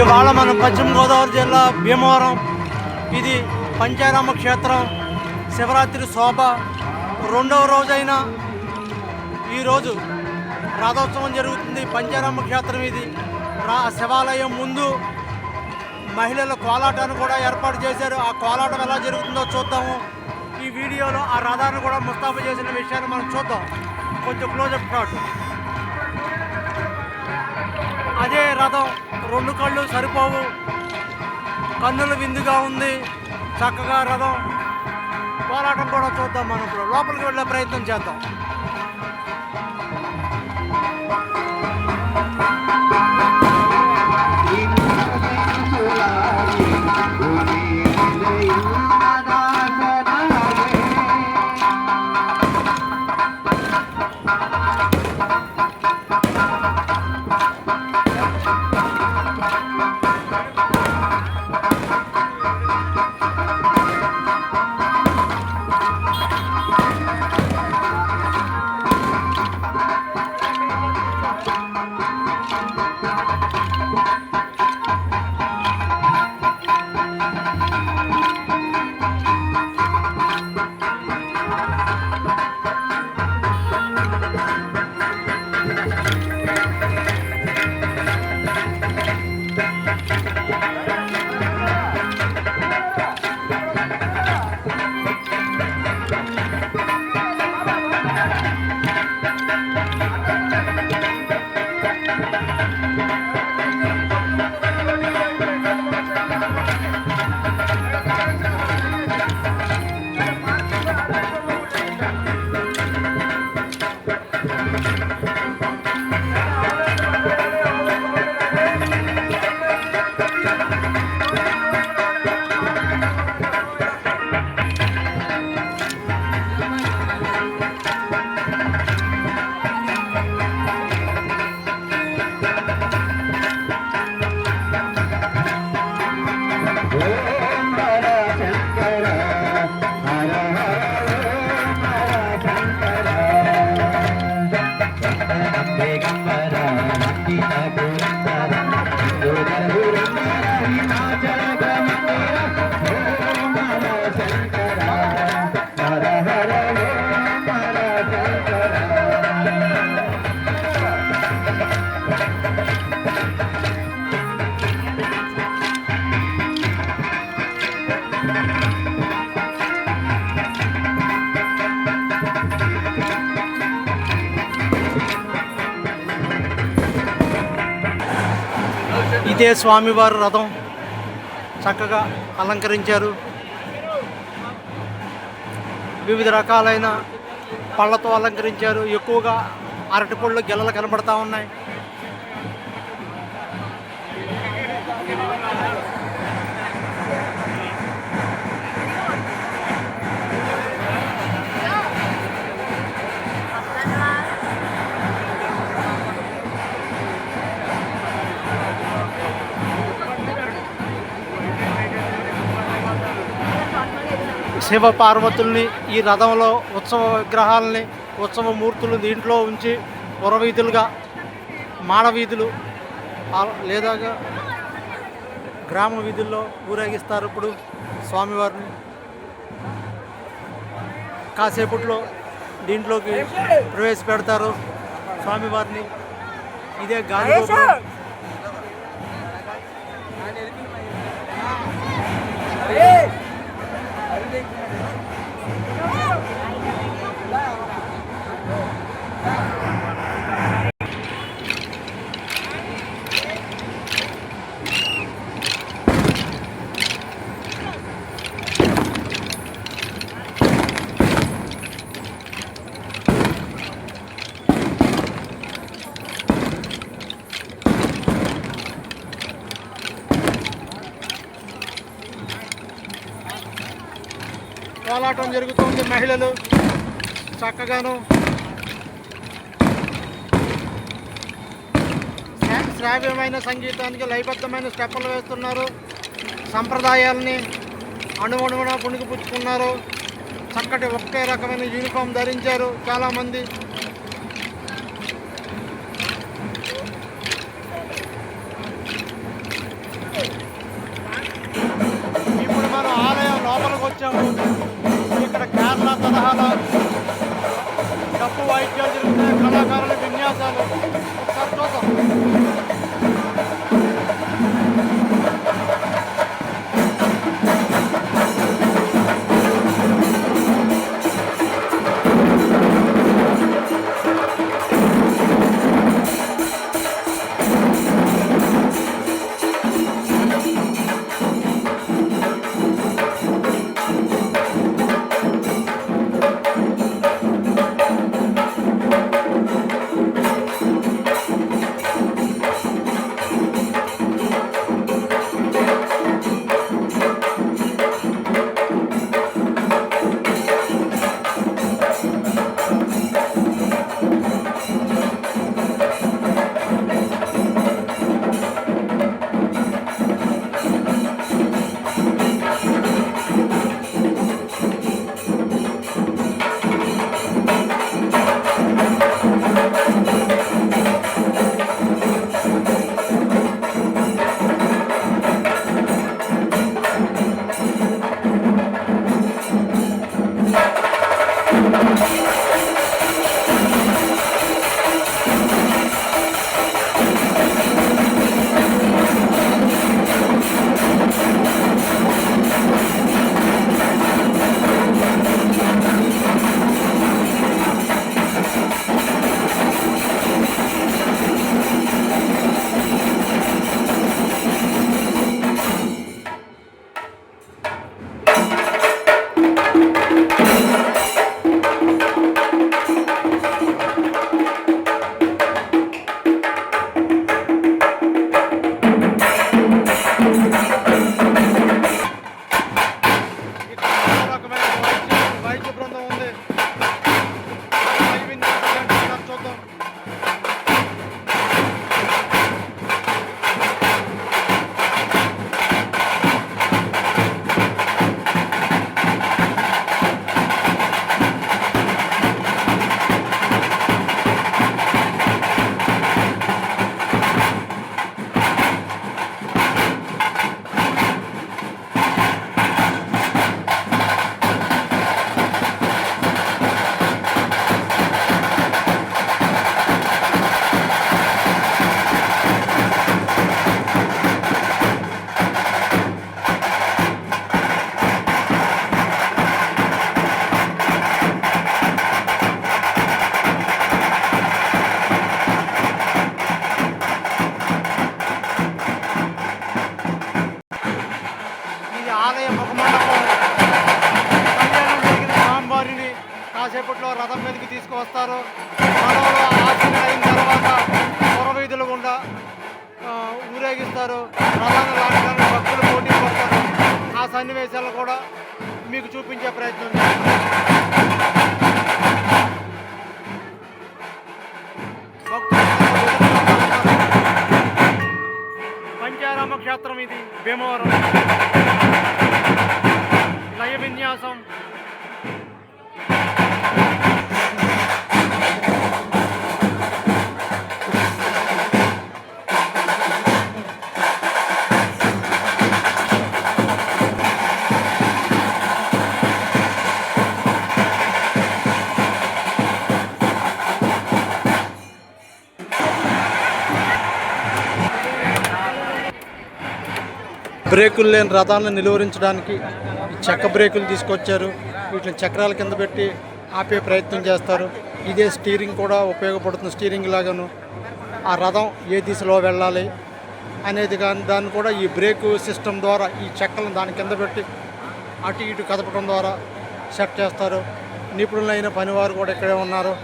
ఇవాళ మనం పశ్చిమ గోదావరి జిల్లా భీమవరం, ఇది పంచారామ క్షేత్రం. శివరాత్రి శోభ రెండవ రోజైన ఈరోజు రథోత్సవం జరుగుతుంది. పంచారామ క్షేత్రం ఇది. శివాలయం ముందు మహిళల కోలాటాన్ని కూడా ఏర్పాటు చేశారు. ఆ కోలాటం ఎలా జరుగుతుందో చూద్దాము. ఈ వీడియోలో ఆ రథాన్ని కూడా ముస్తాబు చేసిన విషయాన్ని మనం చూద్దాం. కొంచెం క్లోజప్ షాట్. అదే రథం, రెండు కళ్ళు సరిపోవు, కన్నుల విందుగా ఉంది. చక్కగా రథం పోరాటం కూడా చూద్దాం. మనం ఇప్పుడు లోపలికి వెళ్ళే ప్రయత్నం చేద్దాం. ఇదే స్వామివారి రథం. చక్కగా అలంకరించారు. వివిధ రకాలైన పళ్ళతో అలంకరించారు. ఎక్కువగా అరటిపళ్ళు, గెలలు కనబడతా ఉన్నాయి. శివ పార్వతుల్ని ఈ రథంలో ఉత్సవ విగ్రహాలని, ఉత్సవ మూర్తులు దీంట్లో ఉంచి పురవీధులుగా, మాడవీధులు లేదా గ్రామ వీధుల్లో ఊరేగిస్తారు. ఇప్పుడు స్వామివారిని కాసేపట్లో దీంట్లోకి ప్రవేశపెడతారు స్వామివారిని. ఇదే గాలి. కోలాటం జరుగుతుంది. మహిళలు చక్కగాను శ్రావ్యమైన సంగీతానికి లయబద్ధమైన స్టెప్పులు వేస్తున్నారు. సంప్రదాయాలని అణువణువున పుణికిపుచ్చుకున్నారు. చక్కటి ఒకే రకమైన యూనిఫామ్ ధరించారు చాలామంది. రకాల డప్పు వాయిద్యాలు జరుగుతాయి, కళాకారుల విన్యాసాలు ఒకసారి చూద్దాం. ఆలయ ముఖమండపం కళ్యాణం జరిగిన స్వామివారిని కాసేపట్లో రథం మీదకి తీసుకువస్తారు. రథంలో ఆశీన అయిన తర్వాత పురవీధుల గుండా ఊరేగిస్తారు. రథాన్ని లాగడానికి భక్తులు పోటీ పడతారు. ఆ సన్నివేశాలను కూడా మీకు చూపించే ప్రయత్నం చేస్తారు. పంచారామ క్షేత్రం ఇది భీమవరం. లయ విన్యాసం బ్రేకులు లేని రథాలను నిలువరించడానికి చెక్క బ్రేకులు తీసుకొచ్చారు. వీటిని చక్రాల కింద పెట్టి ఆపే ప్రయత్నం చేస్తారు. ఇదే స్టీరింగ్ కూడా ఉపయోగపడుతుంది. స్టీరింగ్ లాగాను ఆ రథం ఏ దిశలో వెళ్ళాలి అనేది కానీ దాన్ని కూడా ఈ బ్రేకు సిస్టమ్ ద్వారా ఈ చెక్కలను దాని కింద పెట్టి అటు ఇటు కదపడం ద్వారా సెట్ చేస్తారు. నిపుణులైన పనివారు కూడా ఇక్కడే ఉన్నారు.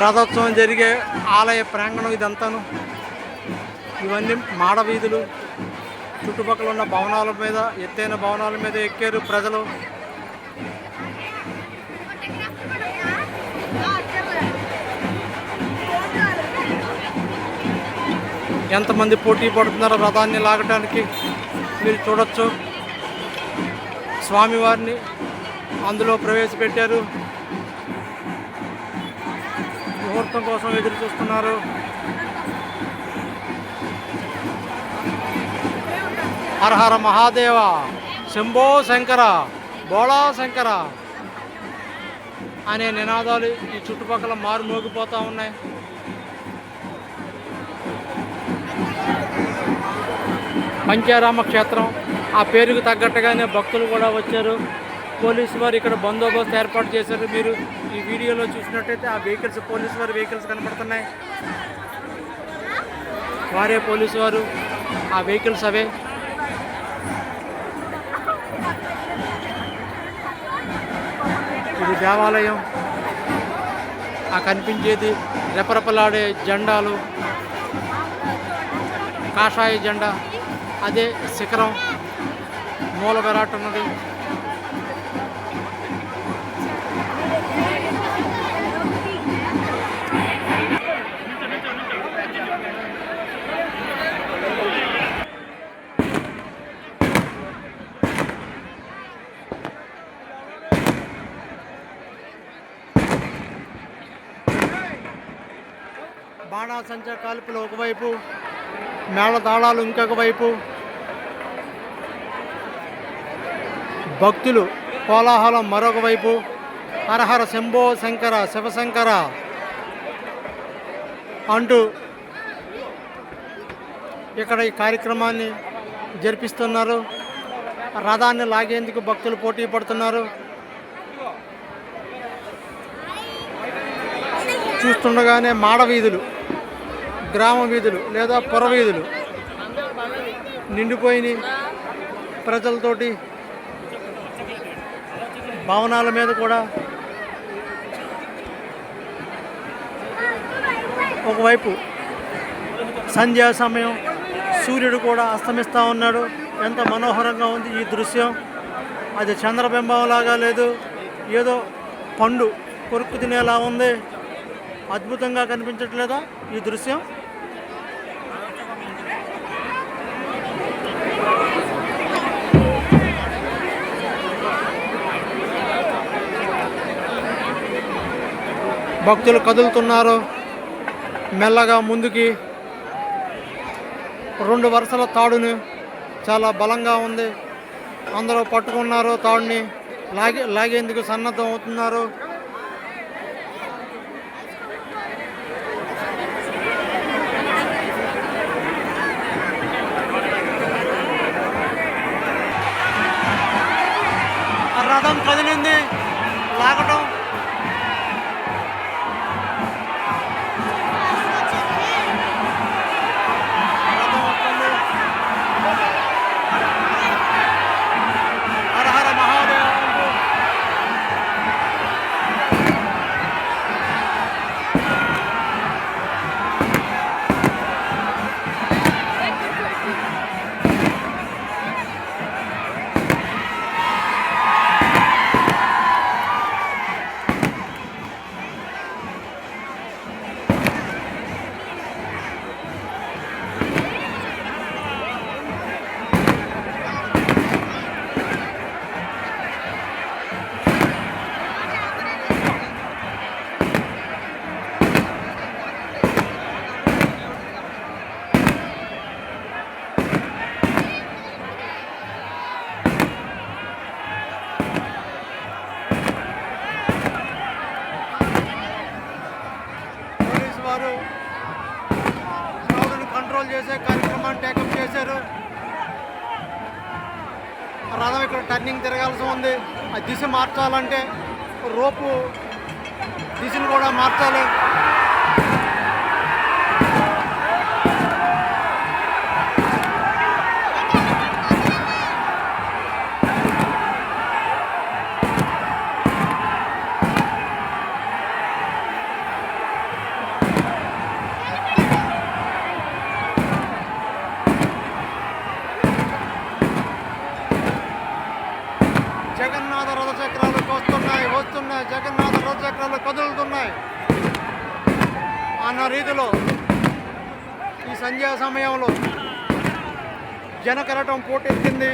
రథోత్సవం జరిగే ఆలయ ప్రాంగణం ఇదంతాను. ఇవన్నీ మాడ వీధులు. చుట్టుపక్కల ఉన్న భవనాల మీద, ఎత్తైన భవనాల మీద ఎక్కారు ప్రజలు. ఎంతమంది పోటీ పడుతున్నారో రథాన్ని లాగడానికి మీరు చూడొచ్చు. స్వామివారిని అందులో ప్రవేశపెట్టారు. ముహూర్తం కోసం ఎదురు చూస్తున్నారు. హర హర మహాదేవ, శంభో శంకర, బోళా శంకర అనే నినాదాలు ఈ చుట్టుపక్కల మారుమోగిపోతూ ఉన్నాయి. పంచారామ క్షేత్రం ఆ పేరుకు తగ్గట్టుగానే భక్తులు కూడా వచ్చారు. పోలీసు వారు ఇక్కడ బందోబస్తు ఏర్పాటు చేశారు. మీరు ఈ వీడియోలో చూసినట్టయితే ఆ వెహికల్స్, పోలీసు వారి వెహికల్స్ కనపడుతున్నాయి. వారే పోలీసు వారు, ఆ వెహికల్స్ అవే. ఇది దేవాలయం. ఆ కనిపించేది రెపరెపలాడే జెండాలు, కాషాయ జెండా, అదే శిఖరం, మూల విరాట్ ఉన్నది. బాణాసంచా కాల్పులు ఒకవైపు, మేళతాళాలు ఇంకొక వైపు, భక్తులు కోలాహలం మరొక వైపు. హరహర శంభో శంకర, శివశంకర అంటూ ఇక్కడ ఈ కార్యక్రమాన్ని జరిపిస్తున్నారు. రథాన్ని లాగేందుకు భక్తులు పోటీ పడుతున్నారు. చూస్తుండగానే మాడ వీధులు, గ్రామ వీధులు లేదా పుర వీధులు నిండిపోయినాయి ప్రజలతోటి. భవనాల మీద కూడా ఒకవైపు సంధ్యా సమయం, సూర్యుడు కూడా అస్తమిస్తూ ఉన్నాడు. ఎంత మనోహరంగా ఉంది ఈ దృశ్యం. అది చంద్రబింబం లాగా లేదు, ఏదో పండు కొరుక్కు తినేలా ఉంది. అద్భుతంగా కనిపించట్లేదా ఈ దృశ్యం? భక్తులు కదులుతున్నారు మెల్లగా ముందుకి. 2 వరుసల తాడుని చాలా బలంగా ఉంది. అందరూ పట్టుకున్నారు తాడుని, లాగేందుకు సన్నద్ధం అవుతున్నారు. రథం కదిలింది, లాగటం. క్రౌడ్ని కంట్రోల్ చేసే కార్యక్రమాన్ని టేకప్ చేశారు. రథం ఇక్కడ టర్నింగ్ తిరగాల్సి ఉంది. ఆ దిశ మార్చాలంటే రోపు దిశను కూడా మార్చాలి. జగన్నాథ రథచక్రాలు వస్తున్నాయి, జగన్నాథ రథచక్రాలు కదులుతున్నాయి అన్న రీతిలో ఈ సంధ్యా సమయంలో జనకరటం పోటెత్తింది,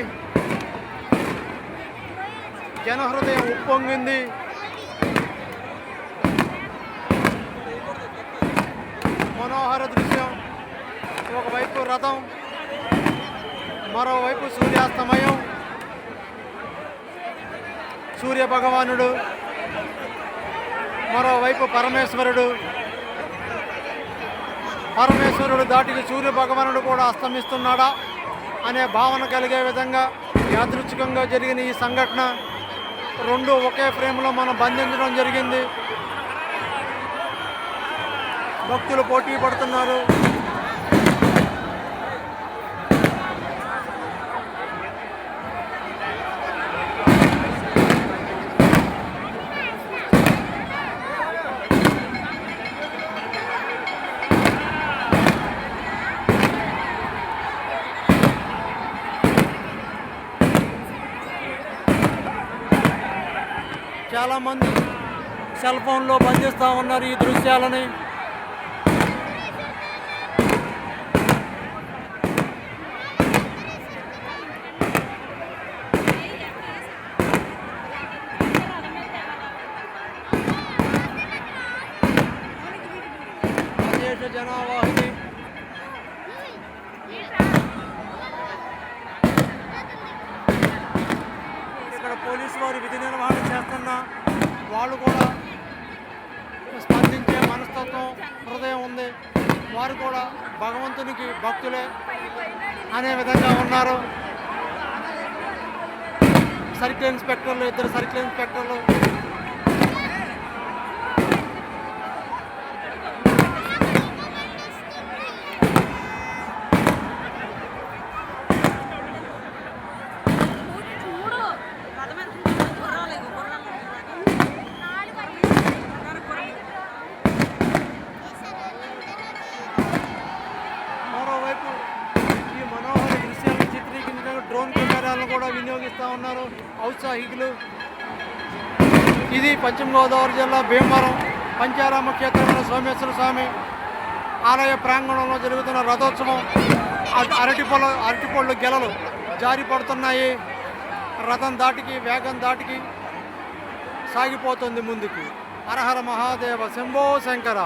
జనహృదయం ఉప్పొంగింది. మనోహర దృశ్యం. ఒకవైపు రథం, మరోవైపు సూర్యాస్తమయం, సూర్య భగవానుడు, మరోవైపు పరమేశ్వరుడు దాటికి సూర్య భగవానుడు కూడా అస్తమిస్తున్నాడా అనే భావన కలిగే విధంగా యాదృచ్ఛికంగా జరిగిన ఈ సంఘటన రెండు ఒకే ఫ్రేమ్లో మనం బంధించడం జరిగింది. భక్తులు పోటీ పడుతున్నారు. చాలామంది సెల్ ఫోన్లో బంధిస్తూ ఉన్నారు ఈ దృశ్యాలని. అశేష జనావాహిని. ఇక్కడ పోలీసు వారు విధి నిర్వహణ చేస్తున్న వాళ్ళు కూడా స్పందించే మనస్తత్వం, హృదయం ఉంది. వారు కూడా భగవంతునికి భక్తులే అనే విధంగా ఉన్నారు. సర్కిల్ ఇన్స్పెక్టర్లు, ఇద్దరు సర్కిల్ ఇన్స్పెక్టర్లు డ్రోన్ కెమెరాలను కూడా వినియోగిస్తూ ఉన్నారు ఔత్సాహికులు. ఇది పశ్చిమ గోదావరి జిల్లా భీమవరం పంచారామ క్షేత్రమైన సోమేశ్వర స్వామి ఆలయ ప్రాంగణంలో జరుగుతున్న రథోత్సవం. అరటిపళ్ళు గెలలు జారి పడుతున్నాయి. రథం దాటికి, వేగం దాటికి సాగిపోతుంది ముందుకి. హరహర మహాదేవ, శంభో శంకర.